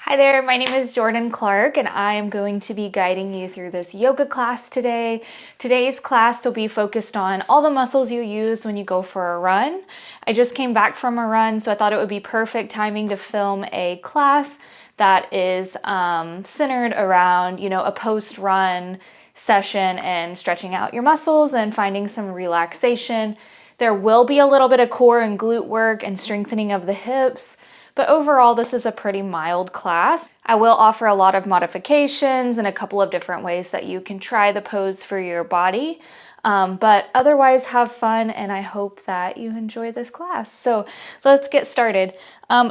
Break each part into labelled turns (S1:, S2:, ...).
S1: Hi there, my name is Jordan Clark and I am going to be guiding you through this yoga class today. Today's class will be focused on all the muscles you use when you go for a run. I just came back from a run, so I thought it would be perfect timing to film a class that is centered around, a post-run session and stretching out your muscles and finding some relaxation. There will be a little bit of core and glute work and strengthening of the hips, but overall, this is a pretty mild class. I will offer a lot of modifications and a couple of different ways that you can try the pose for your body. But otherwise, have fun, and I hope that you enjoy this class. So let's get started.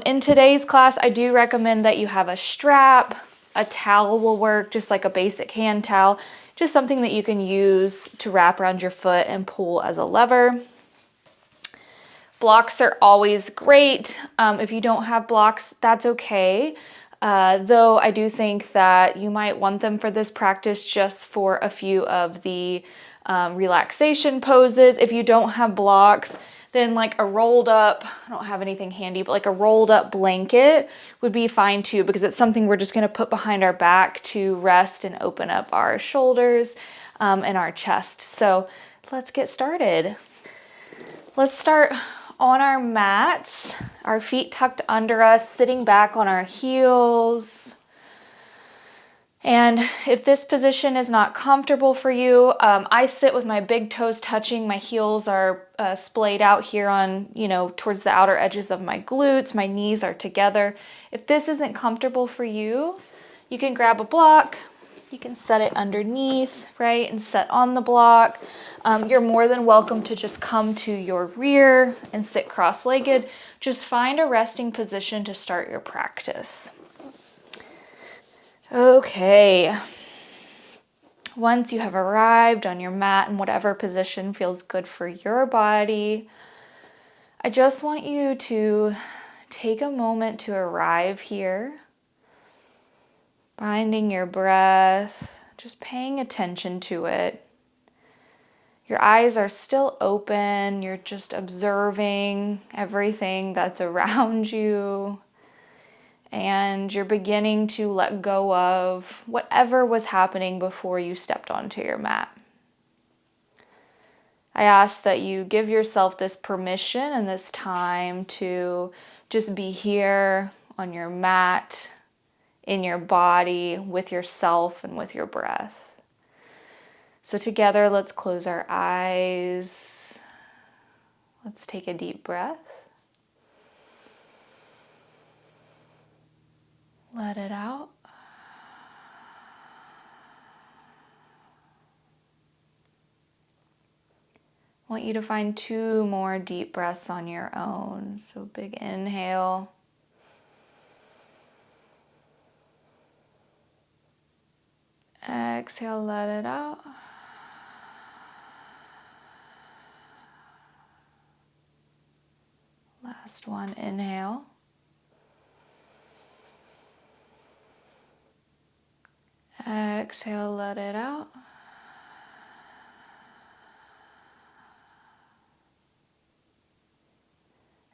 S1: In today's class, I do recommend that you have a strap. A towel will work, just like a basic hand towel, just something that you can use to wrap around your foot and pull as a lever. Blocks are always great. If you don't have blocks, that's okay. Though I do think that you might want them for this practice just for a few of the relaxation poses. If you don't have blocks, then like a rolled up, I don't have anything handy, but like a rolled up blanket would be fine too, because it's something we're just gonna put behind our back to rest and open up our shoulders and our chest. So let's get started. Let's start on our mats, our feet tucked under us, sitting back on our heels. And if this position is not comfortable for you, I sit with my big toes touching. My heels are splayed out here on, towards the outer edges of my glutes. My knees are together. If this isn't comfortable for you, you can grab a block. You can set it underneath, right, and set on the block. You're more than welcome to just come to your rear and sit cross-legged. Just find a resting position to start your practice. Okay. Once you have arrived on your mat in whatever position feels good for your body, I just want you to take a moment to arrive here. Finding your breath, just paying attention to it. Your eyes are still open, you're just observing everything that's around you, and you're beginning to let go of whatever was happening before you stepped onto your mat. I ask that you give yourself this permission and this time to just be here on your mat, in your body, with yourself and with your breath. So together, let's close our eyes. Let's take a deep breath. Let it out. I want you to find 2 more deep breaths on your own. So big inhale. Exhale, let it out. Last one, inhale. Exhale, let it out.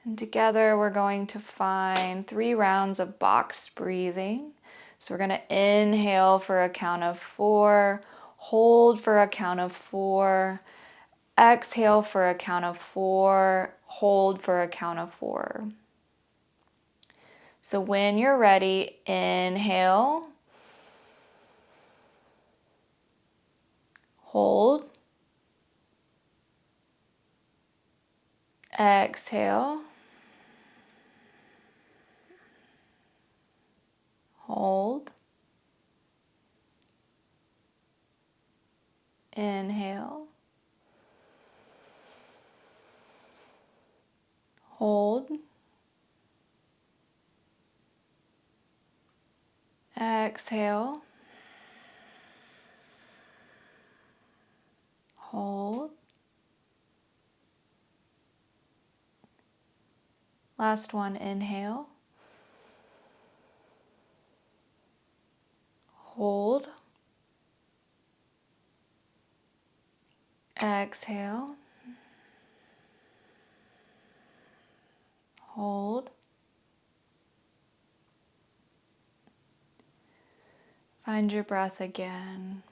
S1: And together we're going to find 3 rounds of boxed breathing. So we're going to inhale for a count of 4, hold for a count of 4, exhale for a count of 4, hold for a count of 4. So when you're ready, inhale, hold, exhale, hold, inhale, hold, exhale, hold. Last one, inhale, hold, exhale, hold, Find your breath again.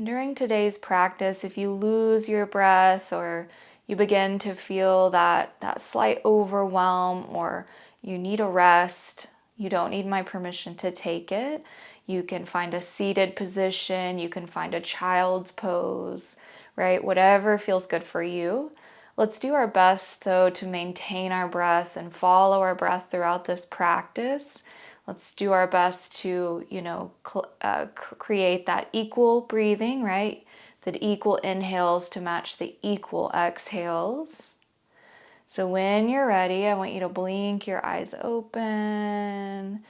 S1: During today's practice, if you lose your breath or you begin to feel that slight overwhelm or you need a rest, you don't need my permission to take it. You can find a seated position, you can find a child's pose, right? Whatever feels good for you. Let's do our best, though, to maintain our breath and follow our breath throughout this practice. Let's do our best to, create that equal breathing, right? The equal inhales to match the equal exhales. So when you're ready, I want you to blink your eyes open.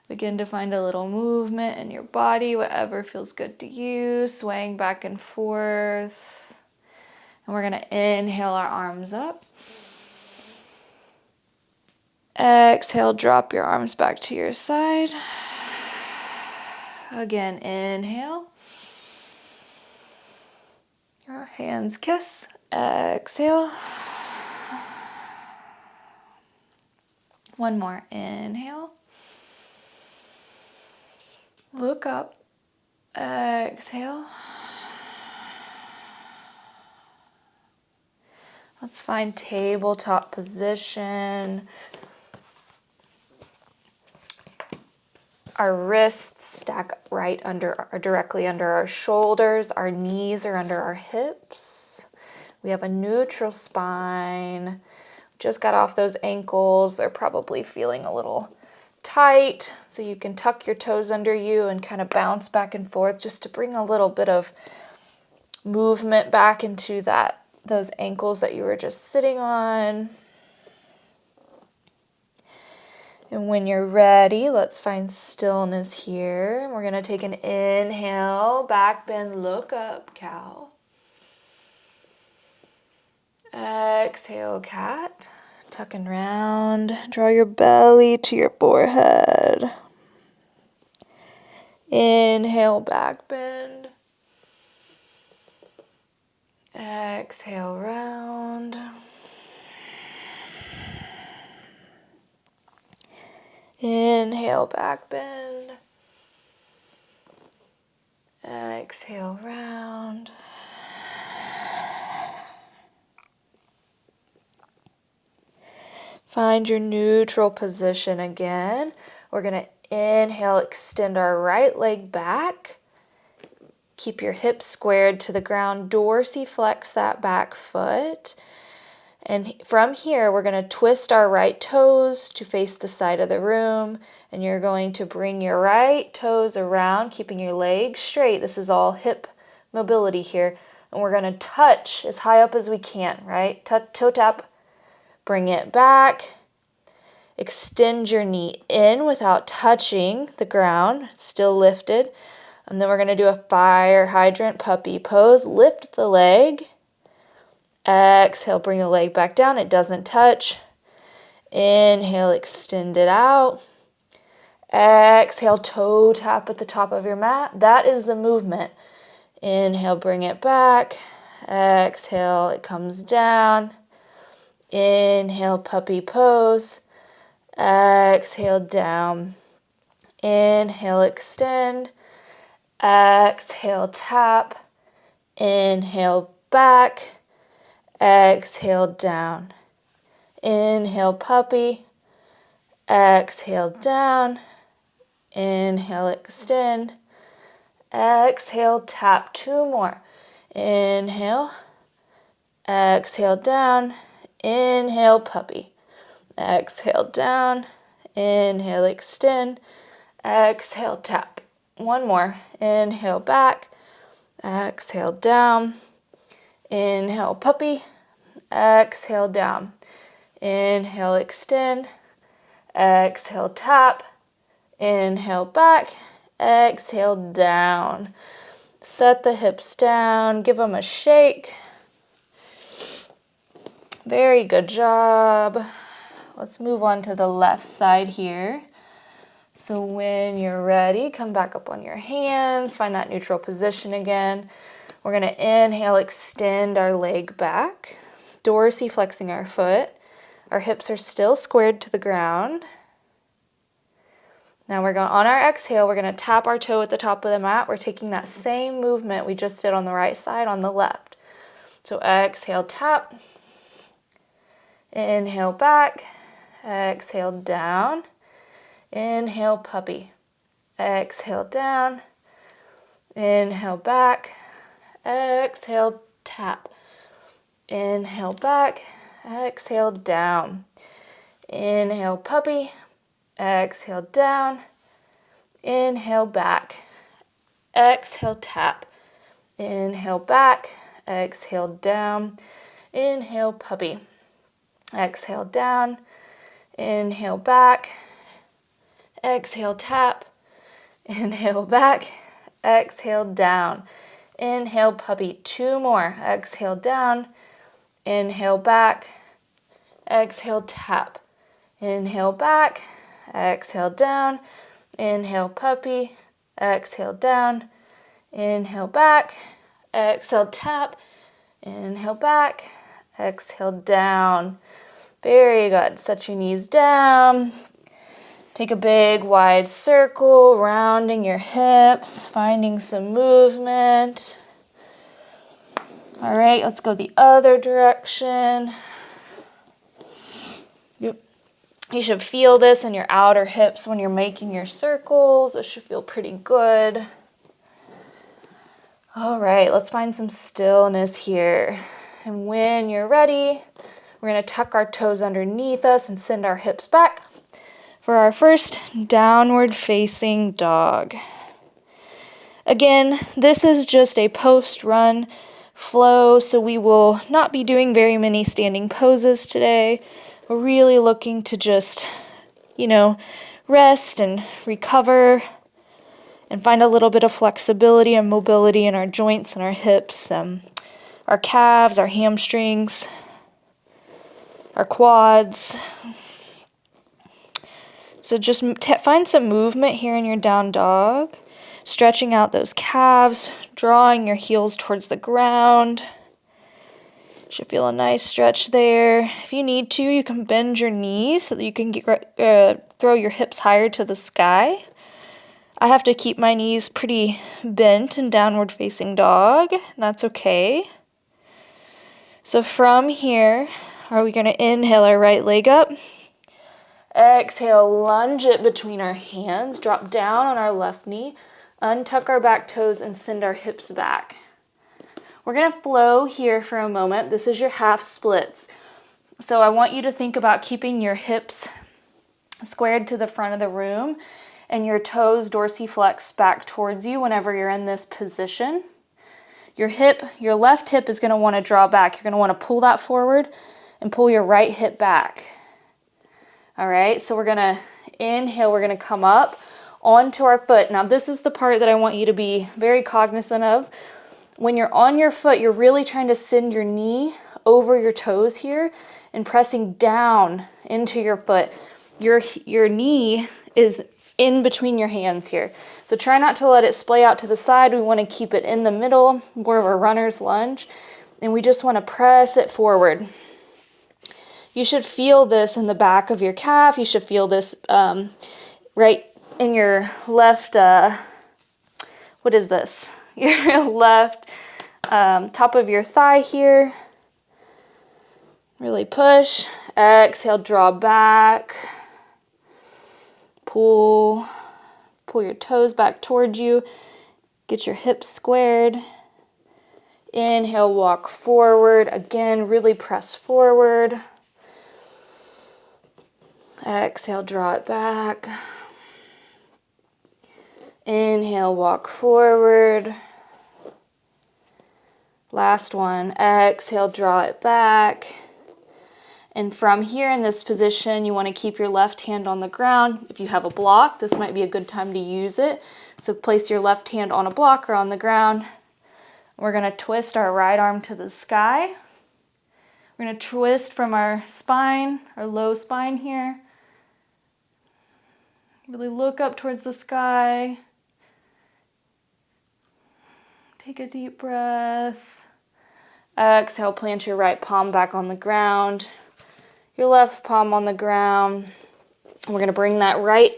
S1: Begin to find a little movement in your body, whatever feels good to you, swaying back and forth. And we're going to inhale our arms up. Exhale, drop your arms back to your side. Again, inhale. Your hands kiss. Exhale. One more. Inhale. Look up. Exhale. Let's find tabletop position. Our wrists stack right under, or directly under our shoulders. Our knees are under our hips. We have a neutral spine. Just got off those ankles. They're probably feeling a little tight. So you can tuck your toes under you and kind of bounce back and forth just to bring a little bit of movement back into those ankles that you were just sitting on. And when you're ready, let's find stillness here. We're going to take an inhale, back bend, look up, cow. Exhale, cat. Tuck and round. Draw your belly to your forehead. Inhale, back bend. Exhale, round. Inhale, back bend. Exhale, round. Find your neutral position again. We're going to inhale, extend our right leg back. Keep your hips squared to the ground. Dorsiflex that back foot. And from here, we're going to twist our right toes to face the side of the room. And you're going to bring your right toes around, keeping your legs straight. This is all hip mobility here. And we're going to touch as high up as we can, right? Toe tap. Bring it back. Extend your knee in without touching the ground. Still lifted. And then we're going to do a fire hydrant puppy pose. Lift the leg. Exhale, bring the leg back down. It doesn't touch. Inhale, extend it out. Exhale, toe tap at the top of your mat. That is the movement. Inhale, bring it back. Exhale, it comes down. Inhale, puppy pose. Exhale, down. Inhale, extend. Exhale, tap. Inhale, back. Exhale, down. Inhale, puppy. Exhale, down. Inhale, extend. Exhale, tap. Two more. Inhale. Exhale, down. Inhale, puppy. Exhale, down. Inhale, extend. Exhale, tap. One more. Inhale, back. Exhale, down. Inhale, puppy. Exhale, down. Inhale, extend. Exhale, tap. Inhale, back. Exhale, down. Set the hips down. Give them a shake. Very good job. Let's move on to the left side here. So when you're ready, come back up on your hands. Find that neutral position again. We're going to inhale, extend our leg back, dorsiflexing our foot. Our hips are still squared to the ground. Now on our exhale, we're going to tap our toe at the top of the mat. We're taking that same movement we just did on the right side on the left. So exhale, tap. Inhale back. Exhale down. Inhale puppy. Exhale down. Inhale back. Exhale tap. Inhale back. Exhale down. Inhale puppy. Exhale down. Inhale back. Exhale tap. Inhale back. Exhale down. Inhale puppy. Exhale down. Inhale back. Exhale tap. Inhale back. Exhale down. Inhale puppy. 2 more. Exhale down. Inhale back. Exhale tap. Inhale back. Exhale down. Inhale puppy. Exhale down. Inhale back. Exhale tap. Inhale back. Exhale down. Very good. Set your knees down. Take a big wide circle, rounding your hips, finding some movement. All right, let's go the other direction. You should feel this in your outer hips when you're making your circles. It should feel pretty good. All right, let's find some stillness here. And when you're ready, we're going to tuck our toes underneath us and send our hips back for our first downward facing dog. Again, this is just a post-run flow, so we will not be doing very many standing poses today. We're really looking to just, rest and recover and find a little bit of flexibility and mobility in our joints and our hips, our calves, our hamstrings, our quads. So just find some movement here in your down dog, stretching out those calves, drawing your heels towards the ground. Should feel a nice stretch there. If you need to, you can bend your knees so that you can throw your hips higher to the sky. I have to keep my knees pretty bent in downward facing dog. That's okay. So from here, are we going to inhale our right leg up? Exhale, lunge it between our hands, drop down on our left knee, untuck our back toes and send our hips back. We're going to flow here for a moment. This is your half splits. So I want you to think about keeping your hips squared to the front of the room and your toes dorsiflexed back towards you whenever you're in this position. Your left hip is going to want to draw back. You're going to want to pull that forward and pull your right hip back. All right, so we're going to inhale. We're going to come up onto our foot. Now this is the part that I want you to be very cognizant of. When you're on your foot, you're really trying to send your knee over your toes here and pressing down into your foot. Your knee is in between your hands here. So try not to let it splay out to the side. We want to keep it in the middle, more of a runner's lunge. And we just want to press it forward. You should feel this in the back of your calf. You should feel this right in your left, what is this? Your left top of your thigh here. Really push. Exhale, draw back. Pull your toes back towards you. Get your hips squared. Inhale, walk forward. Again, really press forward. Exhale, draw it back. Inhale, walk forward. Last one. Exhale, draw it back. And from here in this position, you want to keep your left hand on the ground. If you have a block, this might be a good time to use it. So place your left hand on a block or on the ground. We're going to twist our right arm to the sky. We're going to twist from our spine, our low spine here. Really look up towards the sky. Take a deep breath. Exhale, plant your right palm back on the ground. Your left palm on the ground. We're going to bring that right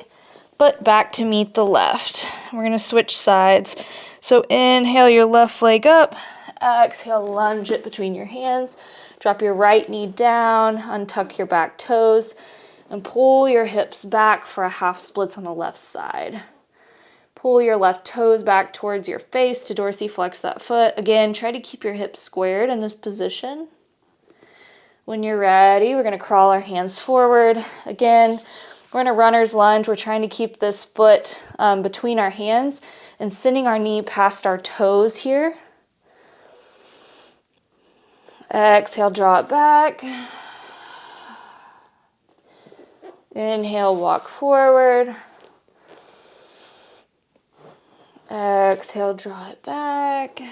S1: foot back to meet the left. We're going to switch sides. So inhale your left leg up. Exhale, lunge it between your hands. Drop your right knee down. Untuck your back toes. And pull your hips back for a half splits on the left side. Pull your left toes back towards your face to dorsiflex that foot. Again, try to keep your hips squared in this position. When you're ready, we're going to crawl our hands forward. Again, we're in a runner's lunge. We're trying to keep this foot between our hands and sending our knee past our toes here. Exhale, draw it back. Inhale, walk forward. Exhale, draw it back.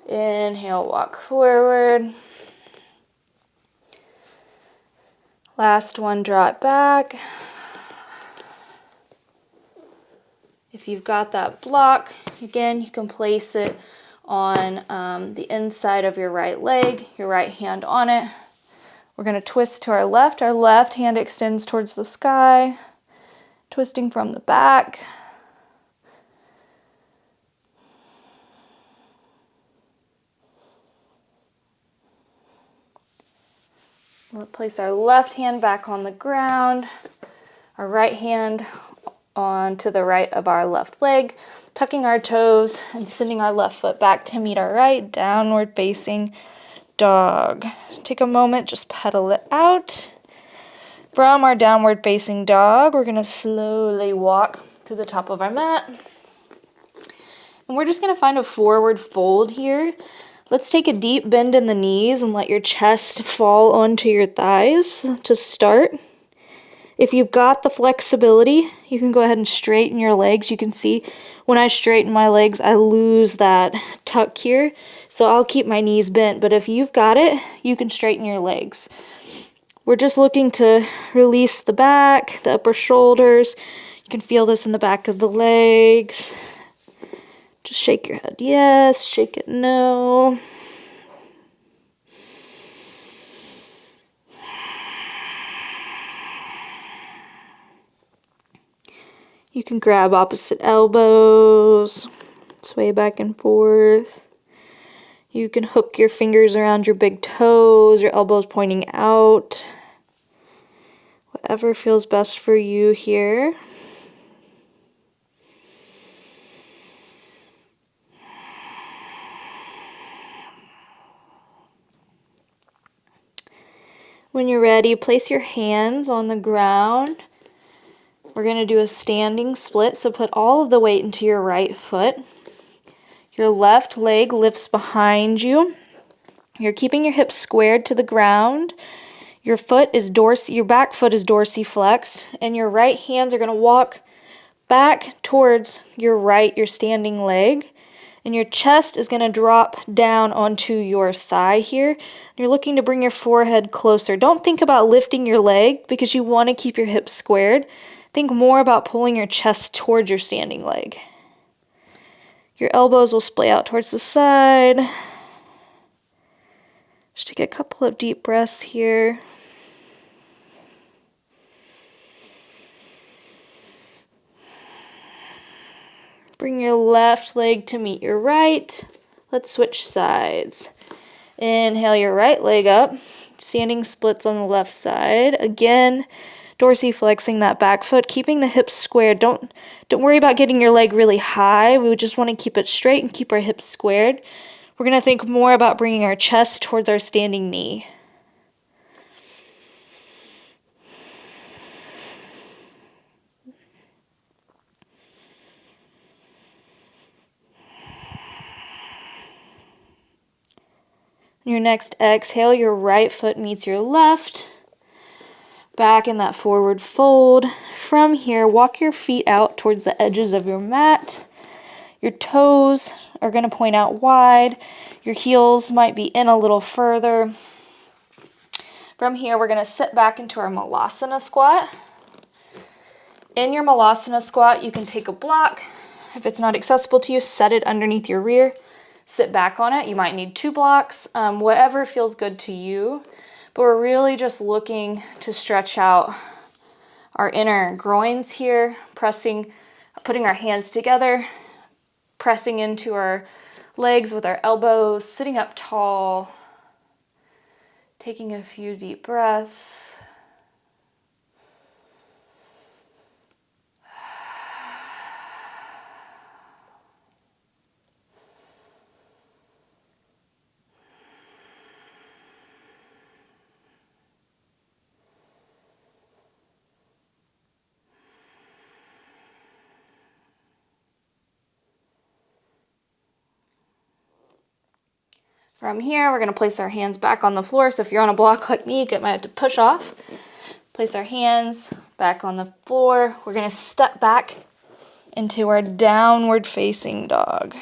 S1: Inhale, walk forward. Last one, draw it back. If you've got that block, again, you can place it on the inside of your right leg, your right hand on it. We're going to twist to our left. Our left hand extends towards the sky. Twisting from the back. We'll place our left hand back on the ground, our right hand onto the right of our left leg, tucking our toes and sending our left foot back to meet our right, downward facing dog. Take a moment, just pedal it out. From our downward facing dog, we're going to slowly walk to the top of our mat. And we're just going to find a forward fold here. Let's take a deep bend in the knees and let your chest fall onto your thighs to start. If you've got the flexibility, you can go ahead and straighten your legs. You can see when I straighten my legs, I lose that tuck here. So I'll keep my knees bent, but if you've got it, you can straighten your legs. We're just looking to release the back, the upper shoulders. You can feel this in the back of the legs. Just shake your head yes, shake it no. You can grab opposite elbows, sway back and forth. You can hook your fingers around your big toes, your elbows pointing out. Whatever feels best for you here. When you're ready, place your hands on the ground. We're going to do a standing split, so put all of the weight into your right foot. Your left leg lifts behind you. You're keeping your hips squared to the ground. Your back foot is dorsiflexed, and your right hands are going to walk back towards your standing leg, and your chest is going to drop down onto your thigh here. You're looking to bring your forehead closer. Don't think about lifting your leg because you want to keep your hips squared. Think more about pulling your chest towards your standing leg. Your elbows will splay out towards the side. Just take a couple of deep breaths here. Bring your left leg to meet your right. Let's switch sides. Inhale your right leg up. Standing splits on the left side. Again, dorsiflexing that back foot, keeping the hips squared. Don't worry about getting your leg really high. We just want to keep it straight and keep our hips squared. We're going to think more about bringing our chest towards our standing knee. Your next exhale, your right foot meets your left. Back in that forward fold. From here, walk your feet out towards the edges of your mat. Your toes are going to point out wide. Your heels might be in a little further. From here, we're going to sit back into our Malasana squat. In your Malasana squat, you can take a block If it's not accessible to you, set it underneath your rear. Sit back on it. You might need 2 blocks, whatever feels good to you. But we're really just looking to stretch out our inner groins here, putting our hands together, pressing into our legs with our elbows, sitting up tall, taking a few deep breaths. From here, we're gonna place our hands back on the floor. So if you're on a block like me, you might have to push off. Place our hands back on the floor. We're gonna step back into our downward facing dog.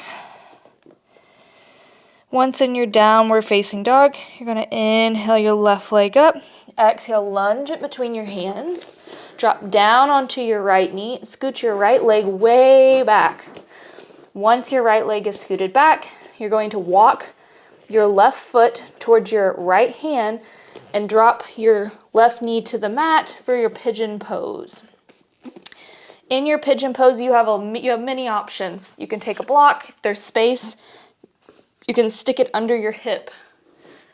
S1: Once in your downward facing dog, you're gonna inhale your left leg up. Exhale, lunge it between your hands. Drop down onto your right knee. Scoot your right leg way back. Once your right leg is scooted back, you're going to walk your left foot towards your right hand and drop your left knee to the mat for your pigeon pose. In your pigeon pose, you have many options. You can take a block. If there's space, you can stick it under your hip.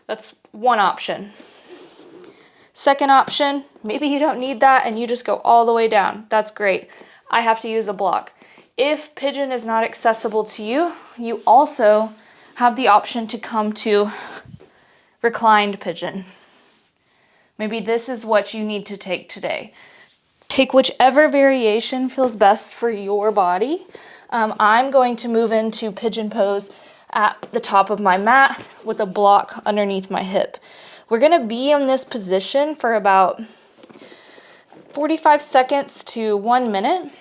S1: That's one option. Second option, maybe you don't need that and you just go all the way down. That's great. I have to use a block. If pigeon is not accessible to you, you also have the option to come to reclined pigeon. Maybe this is what you need to take today. Take whichever variation feels best for your body. I'm going to move into pigeon pose at the top of my mat with a block underneath my hip. We're gonna be in this position for about 45 seconds to 1 minute.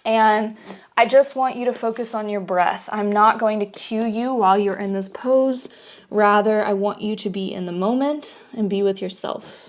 S1: And I just want you to focus on your breath. I'm not going to cue you while you're in this pose. Rather, I want you to be in the moment and be with yourself.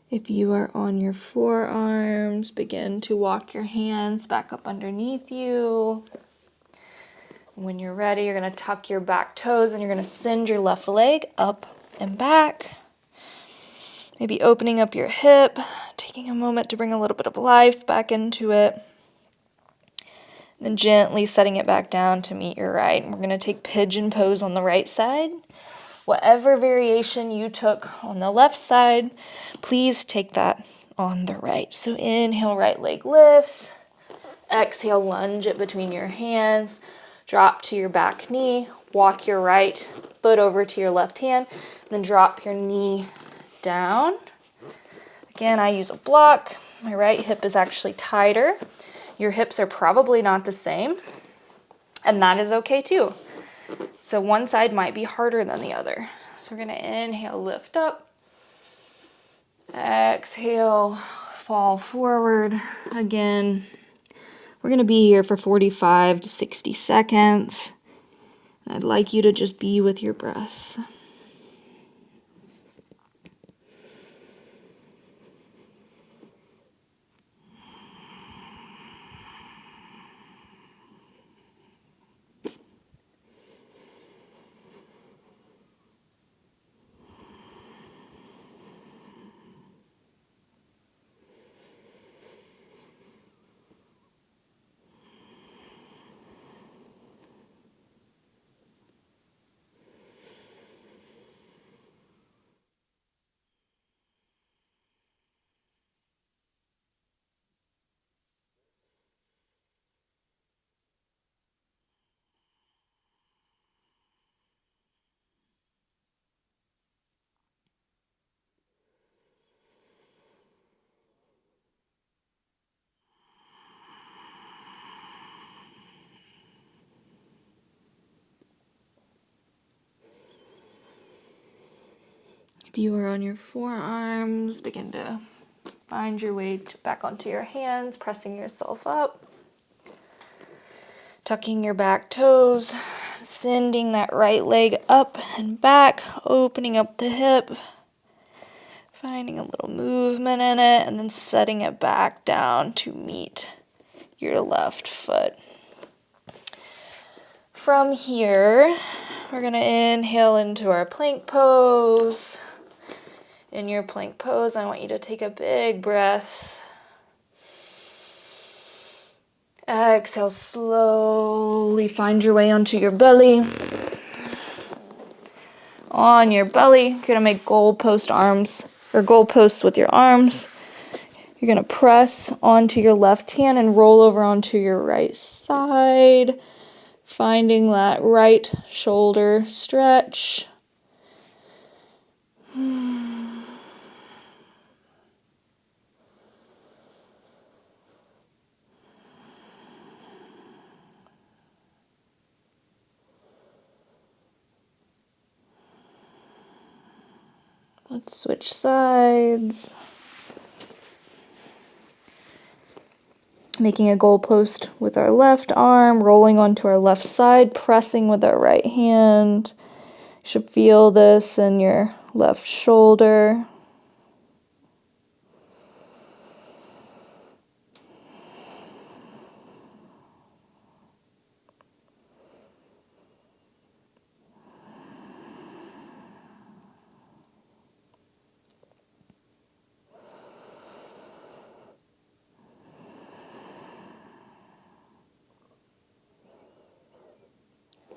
S1: If you are on your forearms, begin to walk your hands back up underneath you. When you're ready, you're gonna tuck your back toes and you're gonna send your left leg up and back. Maybe opening up your hip, taking a moment to bring a little bit of life back into it. Then gently setting it back down to meet your right. We're gonna take pigeon pose on the right side. Whatever variation you took on the left side, please take that on the right. So inhale, right leg lifts. Exhale, lunge it between your hands. Drop to your back knee. Walk your right foot over to your left hand. Then drop your knee down. Again, I use a block. My right hip is actually tighter. Your hips are probably not the same, and that is okay too. So one side might be harder than the other. So we're gonna inhale, lift up. Exhale, fall forward. Again, we're gonna be here for 45 to 60 seconds. I'd like you to just be with your breath. If you are on your forearms, begin to find your way back onto your hands, pressing yourself up. Tucking your back toes, sending that right leg up and back, opening up the hip, finding a little movement in it, and then setting it back down to meet your left foot. From here, we're going to inhale into our plank pose. In your plank pose, I want you to take a big breath. Exhale, slowly find your way onto your belly. On your belly, you're going to make goalpost arms, or goalposts with your arms. You're going to press onto your left hand and roll over onto your right side, finding that right shoulder stretch. Let's switch sides. Making a goalpost with our left arm, rolling onto our left side, pressing with our right hand. You should feel this in your left shoulder.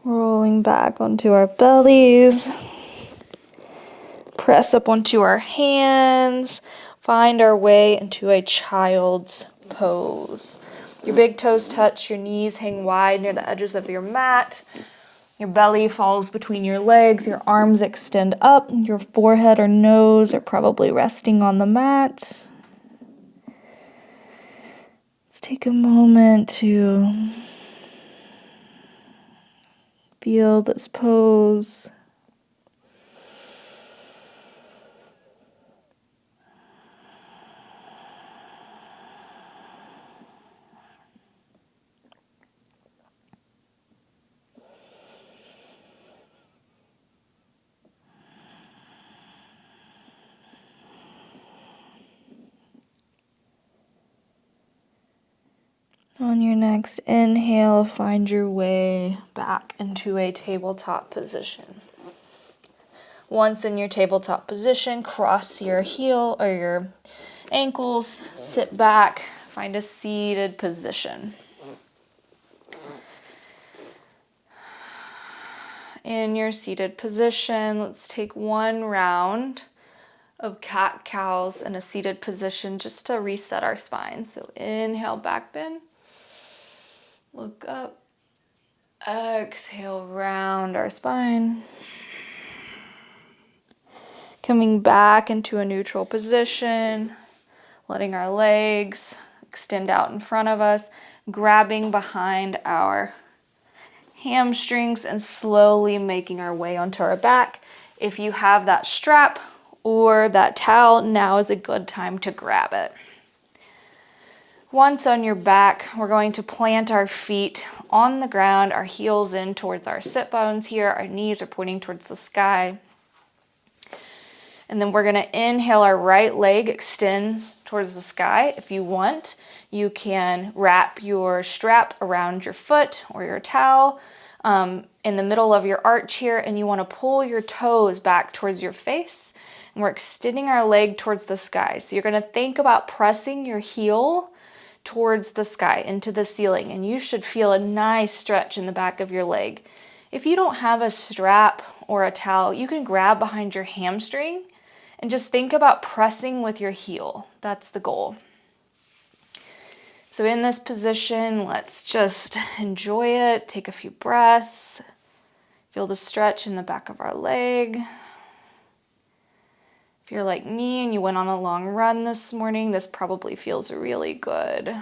S1: Rolling back onto our bellies. Press up onto our hands. Find our way into a child's pose. Your big toes touch, your knees hang wide near the edges of your mat. Your belly falls between your legs, your arms extend up, your forehead or nose are probably resting on the mat. Let's take a moment to feel this pose. On your next inhale, find your way back into a tabletop position. Once in your tabletop position, cross your heel or your ankles, sit back, find a seated position. In your seated position, let's take one round of cat-cows in a seated position just to reset our spine. So inhale, back bend. Look up. Exhale, round our spine. Coming back into a neutral position, letting our legs extend out in front of us, grabbing behind our hamstrings and slowly making our way onto our back. If you have that strap or that towel, now is a good time to grab it. Once on your back, we're going to plant our feet on the ground, our heels in towards our sit bones here, our knees are pointing towards the sky. And then we're gonna inhale, our right leg extends towards the sky. If you want, you can wrap your strap around your foot or your towel in the middle of your arch here, and you wanna pull your toes back towards your face. And we're extending our leg towards the sky. So you're gonna think about pressing your heel towards the sky, into the ceiling, and you should feel a nice stretch in the back of your leg. If you don't have a strap or a towel, you can grab behind your hamstring and just think about pressing with your heel. That's the goal. So in this position, let's just enjoy it. Take a few breaths. Feel the stretch in the back of our leg. If you're like me and you went on a long run this morning, this probably feels really good.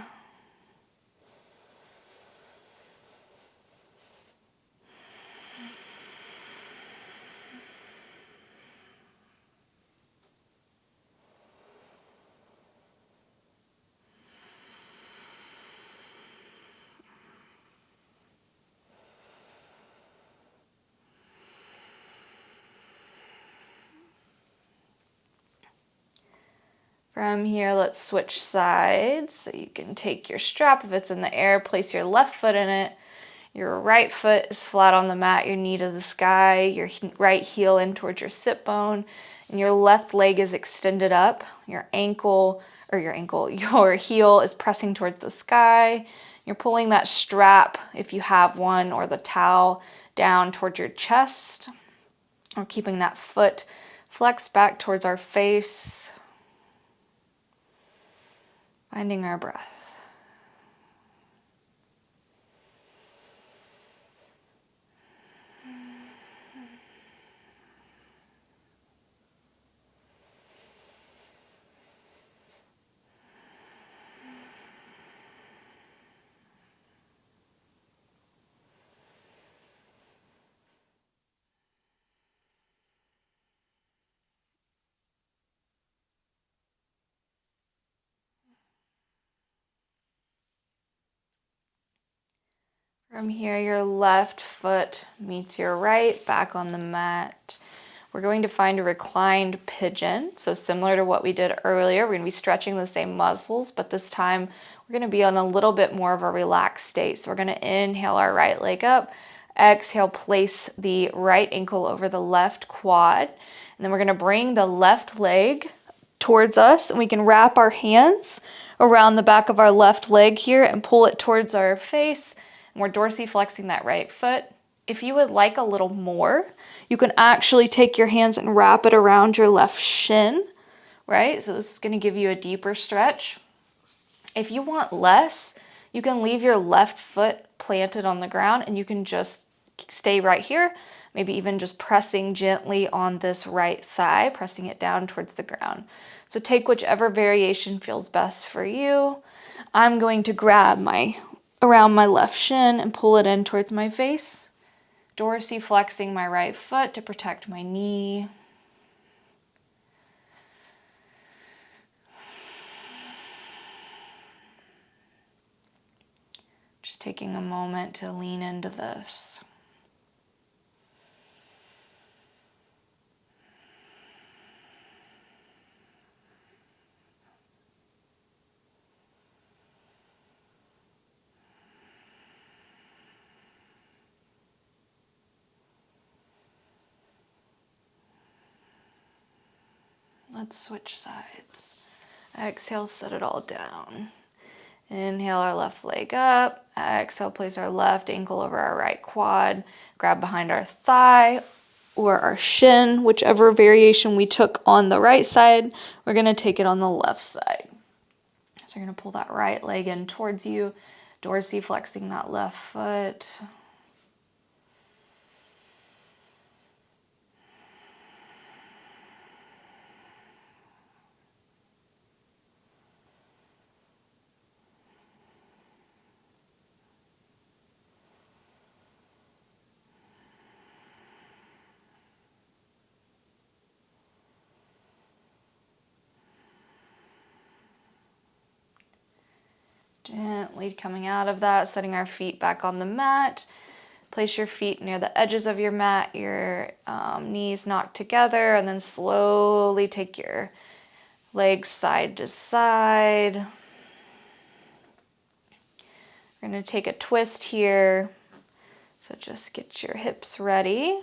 S1: From here, let's switch sides. So you can take your strap, if it's in the air, place your left foot in it. Your right foot is flat on the mat, your knee to the sky, your right heel in towards your sit bone, and your left leg is extended up. Your heel is pressing towards the sky. You're pulling that strap, if you have one, or the towel down towards your chest. We're keeping that foot flexed back towards our face. Finding our breath. From here, your left foot meets your right, back on the mat. We're going to find a reclined pigeon. So similar to what we did earlier, we're going to be stretching the same muscles, but this time we're going to be on a little bit more of a relaxed state. So we're going to inhale our right leg up, exhale, place the right ankle over the left quad, and then we're going to bring the left leg towards us, and we can wrap our hands around the back of our left leg here and pull it towards our face. And we're dorsiflexing that right foot. If you would like a little more, you can actually take your hands and wrap it around your left shin, right? So this is going to give you a deeper stretch. If you want less, you can leave your left foot planted on the ground and you can just stay right here, maybe even just pressing gently on this right thigh, pressing it down towards the ground. So take whichever variation feels best for you. I'm going to grab around my left shin and pull it in towards my face, dorsiflexing my right foot to protect my knee. Just taking a moment to lean into this. Let's switch sides. Exhale, set it all down. Inhale our left leg up. Exhale, place our left ankle over our right quad. Grab behind our thigh or our shin, whichever variation we took on the right side, we're going to take it on the left side. So you're going to pull that right leg in towards you, dorsiflexing that left foot. Gently coming out of that, setting our feet back on the mat. Place your feet near the edges of your mat, your knees knocked together, and then slowly take your legs side to side. We're going to take a twist here. So just get your hips ready.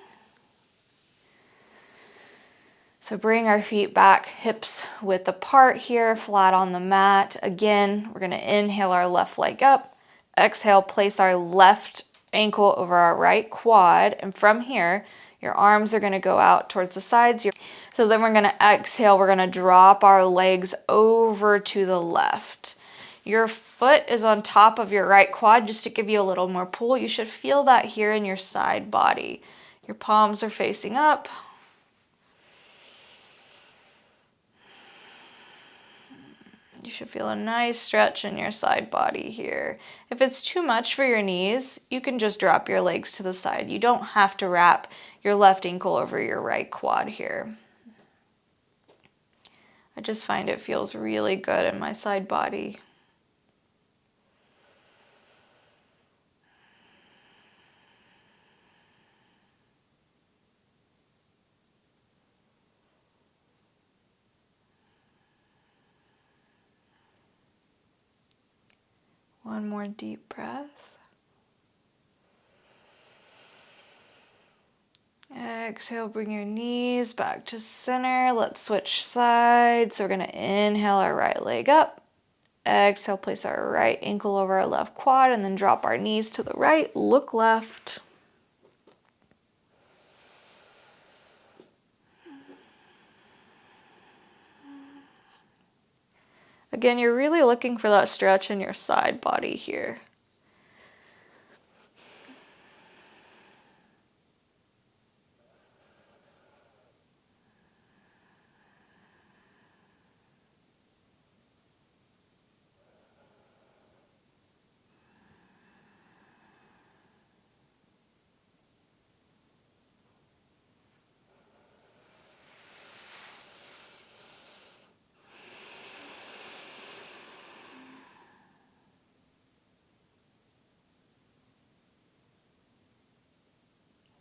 S1: So bring our feet back, hips width apart here, flat on the mat. Again, we're going to inhale our left leg up. Exhale, place our left ankle over our right quad. And from here, your arms are going to go out towards the sides. So then we're going to exhale. We're going to drop our legs over to the left. Your foot is on top of your right quad just to give you a little more pull. You should feel that here in your side body. Your palms are facing up. You should feel a nice stretch in your side body here. If it's too much for your knees, you can just drop your legs to the side. You don't have to wrap your left ankle over your right quad here. I just find it feels really good in my side body. One more deep breath. Exhale, bring your knees back to center. Let's switch sides. So we're going to inhale our right leg up. Exhale, place our right ankle over our left quad and then drop our knees to the right. Look left. Again, you're really looking for that stretch in your side body here.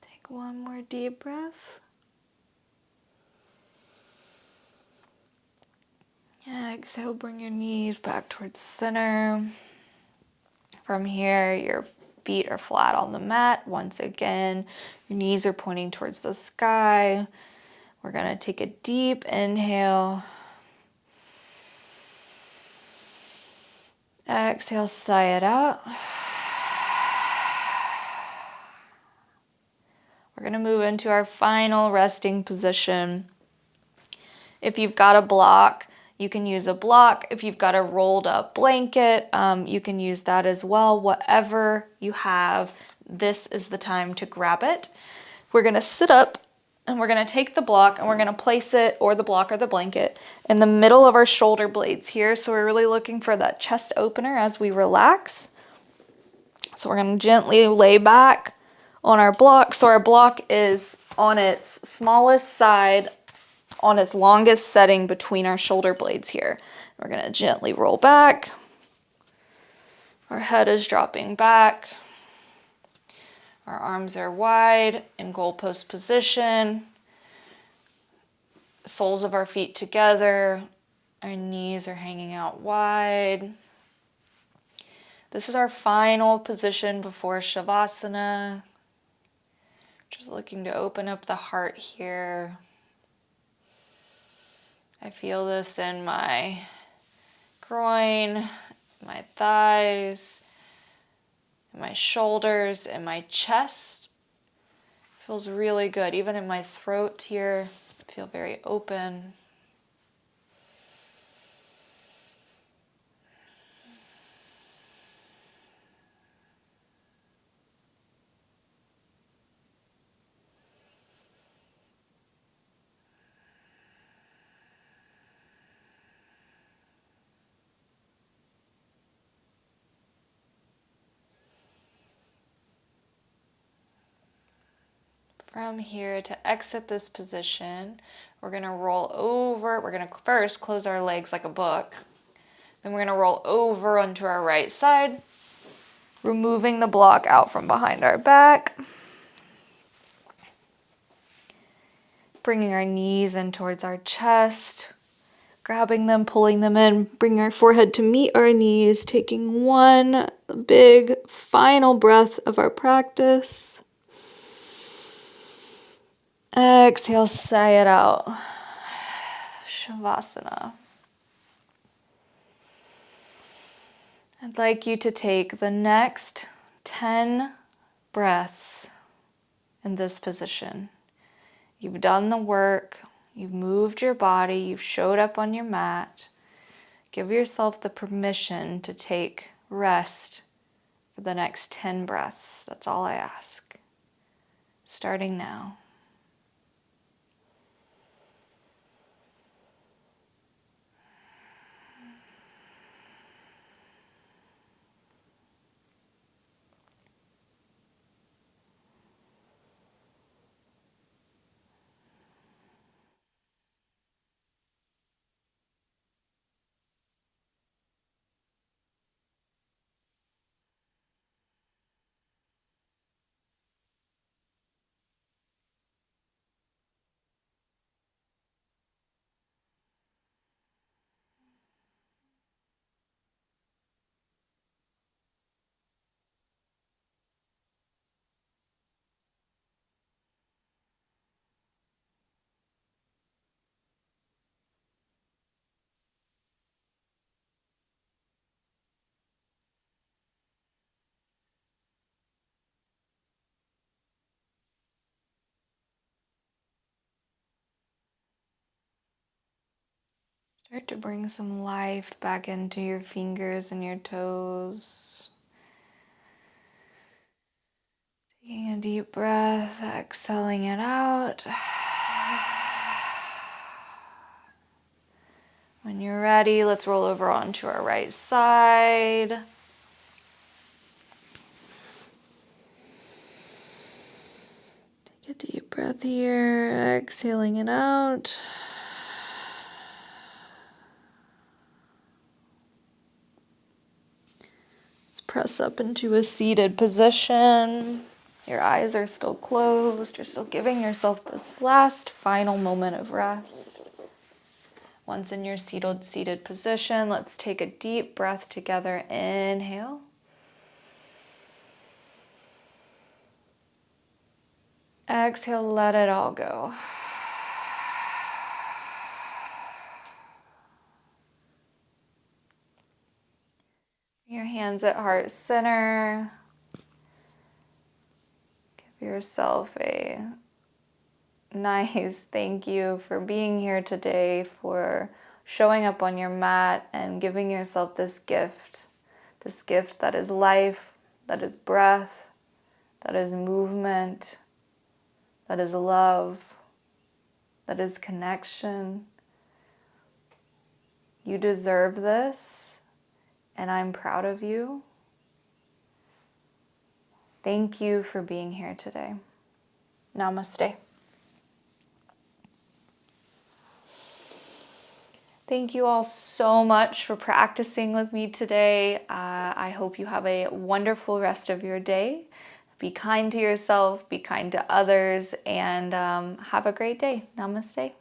S1: Take one more deep breath. Exhale, bring your knees back towards center. From here, your feet are flat on the mat. Once again, your knees are pointing towards the sky. We're going to take a deep inhale. Exhale, sigh it out. We're going to move into our final resting position. If you've got a block, you can use a block. If you've got a rolled up blanket, you can use that as well. Whatever you have, this is the time to grab it. We're going to sit up and we're going to take the block and we're going to place it, or the block or the blanket, in the middle of our shoulder blades here. So we're really looking for that chest opener as we relax. So we're going to gently lay back on our block. So our block is on its smallest side, on its longest setting between our shoulder blades here. We're going to gently roll back. Our head is dropping back. Our arms are wide in goalpost position. Soles of our feet together. Our knees are hanging out wide. This is our final position before Shavasana. Just looking to open up the heart here. I feel this in my groin, my thighs, my shoulders, and my chest. Feels really good. Even in my throat here, I feel very open. From here, to exit this position, we're going to roll over. We're going to first close our legs like a book. Then we're going to roll over onto our right side, removing the block out from behind our back. Bringing our knees in towards our chest, grabbing them, pulling them in, bringing our forehead to meet our knees, taking one big final breath of our practice. Exhale, sigh it out. Shavasana. I'd like you to take the next 10 breaths in this position. You've done the work. You've moved your body. You've showed up on your mat. Give yourself the permission to take rest for the next 10 breaths. That's all I ask. Starting now. Start to bring some life back into your fingers and your toes. Taking a deep breath, exhaling it out. When you're ready, let's roll over onto our right side. Take a deep breath here, exhaling it out. Let's press up into a seated position. Your eyes are still closed. You're still giving yourself this last final moment of rest. Once in your seated position, let's take a deep breath together. Inhale. Exhale, let it all go. Your hands at heart center. Give yourself a nice thank you for being here today, for showing up on your mat and giving yourself this gift that is life, that is breath, that is movement, that is love, that is connection. You deserve this, and I'm proud of you. Thank you for being here today. Namaste. Thank you all so much for practicing with me today. I hope you have a wonderful rest of your day. Be kind to yourself, be kind to others, and have a great day. Namaste.